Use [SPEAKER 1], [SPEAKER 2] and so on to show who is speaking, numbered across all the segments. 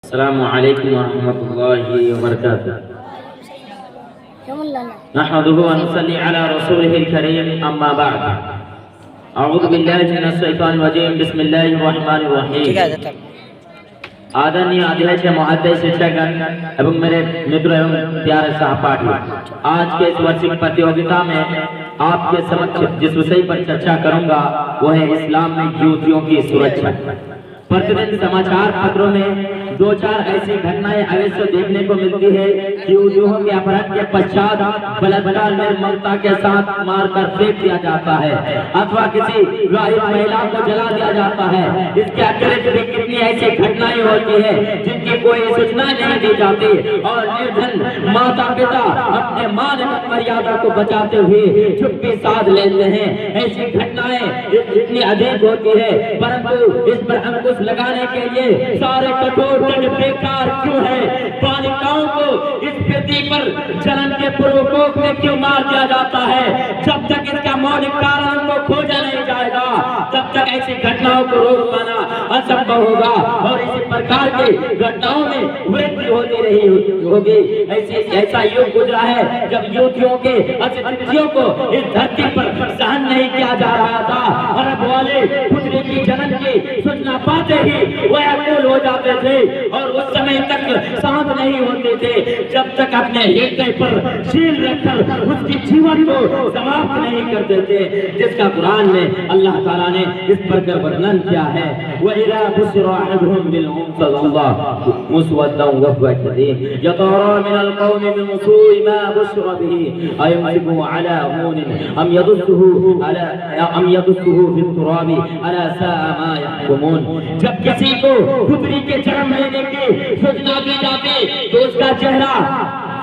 [SPEAKER 1] अस्सलामु अलैकुम वरहमतुल्लाहि वबरकातुहू। नहमदुहु व नुसल्ली अला रसूलिहिल करीम, अम्मा बअद। अऊज़ु बिल्लाहि मिनश शैतानिर रजीम, बिस्मिल्लाहिर रहमानिर रहीम। आदरणीय अध्यक्ष महोदय, शिक्षकगण एवं मेरे मित्र एवं प्यारे सहपाठी, आज के इस वार्षिक प्रतियोगिता में आपके समक्ष जिस विषय पर चर्चा करूंगा वो है इस्लाम में युवतियों की सुरक्षा। प्रतिदिन समाचार पत्रों में दो चार ऐसी घटनाएं अवश्य देखने को मिलती है कि युवतियों के अपहरण के पश्चात बलात्कार निर्ममता के साथ मारकर फेंक दिया जाता है अथवा किसी विवाहित महिला को जला दिया जाता है। इसके अतिरिक्त भी कितनी ऐसी घटनाएं होती है जिनकी कोई सूचना नहीं दी जाती और निर्धन माता पिता अपने मान मर्यादा को बचाते हुए चुप्पी साध लेते हैं। ऐसी घटनाएं इतनी अधिक होती है, परंतु इस पर अंकुश लगाने के लिए सारे कठोर दंड बेकार क्यों है? बालिकाओं को इस पृथ्वी पर जन्म के प्रकोप में क्यों मार दिया जाता है? जब तक इसका मौलिक कारण को खोजा नहीं जाएगा तब तक ऐसी घटनाओं को रोक पाना असंभव होगा और इसी प्रकार की घटनाओं में वृद्धि होती रही होगी। ऐसा युग गुजरा है जब युवतियों के अस्तित्व को इस धरती पर सहन नहीं किया जा रहा था। अरब वाले पुत्री की जन्म की सूचना पाते ही वह व्याकुल हो जाते थे और उस समय तक शांत नहीं होते थे जब तक अपने हृदय पर शील रखकर उसके जीवन को समाप्त नहीं कर देते, जिसका कुरान में अल्लाह ताला ने इस प्रकार वर्णन किया है। वइज़ा बुशिरा अहदुहुम बिल उन्सा मुस्वद्दन व हुवा कज़ीम यतरा मिनल कौमि बिल सूइ मा बुशिरा बिही अयमसिकु अला हूनिन अम यदुस्सुहु फित तुराबि अला साअ मा यहकुमून। जब किसी को पुत्री के जन्म लेने की सूचना दी जाती तो उसका चेहरा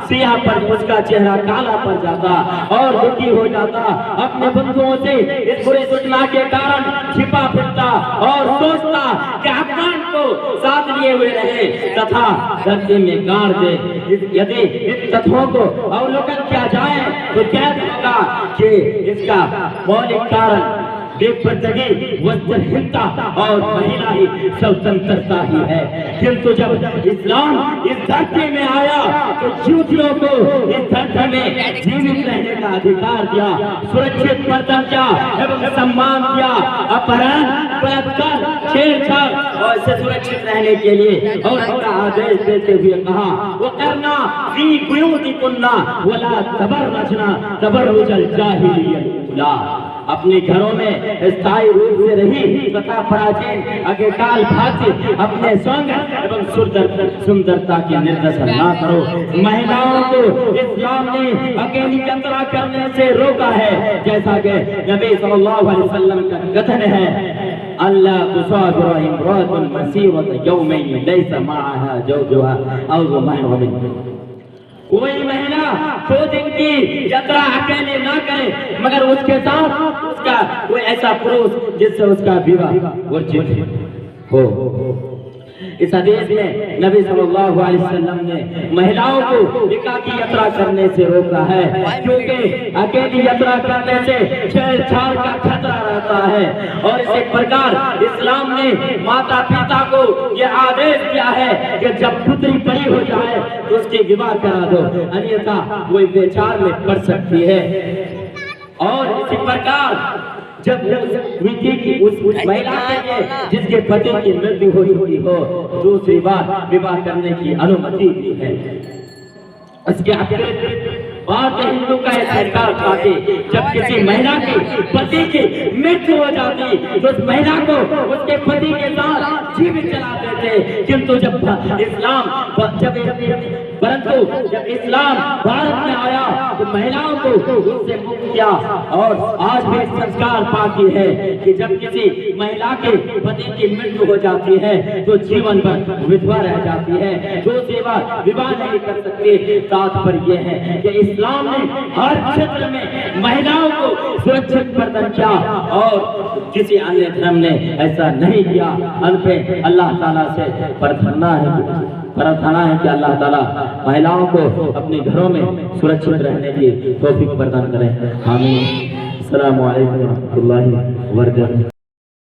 [SPEAKER 1] सियाह पर उसका चेहरा काला पड़ जाता और दुखी हो जाता, अपने बंधुओं से इस बुरी सूचना के कारण छिपा फिरता और सोचता कि अपमान को साथ लिए हुए रहे तथा धरती में गाड़ दे। यदि इन तथ्यों को अवलोकन किया जाए तो क्या होगा कि इसका मौलिक कारण बेपर्दगी, वस्त्रहीनता और महिला ही स्वतंत्रता ही है। किंतु जब इस्लाम इस धरती में आया तो युवतियों को इस धरती में जीवित रहने का अधिकार दिया, सुरक्षित वर्तन किया एवं सम्मान दिया। अपहरण, बलात्कार, छेड़छाड़ और से सुरक्षित रहने के लिए और उनका आदेश देते हुए कहा वो करना फी बुयूतिकुन्ना वला तबर्रजना तबर्रुजल जाहिलिय्यत उला। अपने घरों में स्थायी रूप से रही तथा प्राचीन अग्रकाल भांति अपने सौंदर्य एवं सुंदरता की निर्दशा न करो। महिलाओं को इस्लाम ने अकेली यात्रा करने से रोका है, जैसा कि नबी सल्लल्लाहु अलैहि वसल्लम का कथन है अल्लाह तुसाफिर इम्राअतुन मसीरत यौमैन लैसा मअहा ज़ौजुहा औ महरम। कोई महिला 2 दिन की यात्रा अकेले ना करे मगर उसके साथ उसका कोई ऐसा पुरुष जिससे उसका विवाह वर्जित हो। इस हदीस में नबी सल्लल्लाहु अलैहि वसल्लम ने महिलाओं को एकाकी यात्रा करने से रोका है, क्योंकि अकेली यात्रा करने से छेड़छाड़ का खतरा रहता है। और इसी प्रकार इस्लाम ने माता पिता को यह आदेश दिया है कि जब पुत्री बड़ी हो जाए तो उसकी विवाह करा दो, अन्यथा कोई बेचार में पड़ सकती है। और इसी प्रकार जब उस महिला के लिए जिसके पति की मृत्यु हो चुकी हो दूसरी बार विवाह करने की अनुमति दी है। इसके अतिरिक्त भारतीय हिंदू का सरकार पाती जब किसी महिला की पति की मृत्यु हो जाती तो उस महिला को उसके पति के साथ जीवित चलाते थे। किंतु जब इस्लाम भारत में आया तो महिलाओं को उससे मुक्त किया। और आज भी संस्कार पाती है कि जब किसी महिला के पति की मृत्यु हो जाती है तो जीवन भर विधवा रह जाती है, दूसरी बार विवाह नहीं कर सकती। तात्पर्य यह है कि इस्लाम ने हर क्षेत्र में महिलाओं को सुरक्षित प्रदान किया और किसी अन्य धर्म ने ऐसा नहीं किया। अंत में अल्लाह ताला से प्रार्थना है कि अल्लाह ताला महिलाओं को अपने घरों में सुरक्षित रहने की तौफीक प्रदान करें। आमीन। अस्सलामु अलैकुम व रहमतुल्लाहि व बरकातुहू।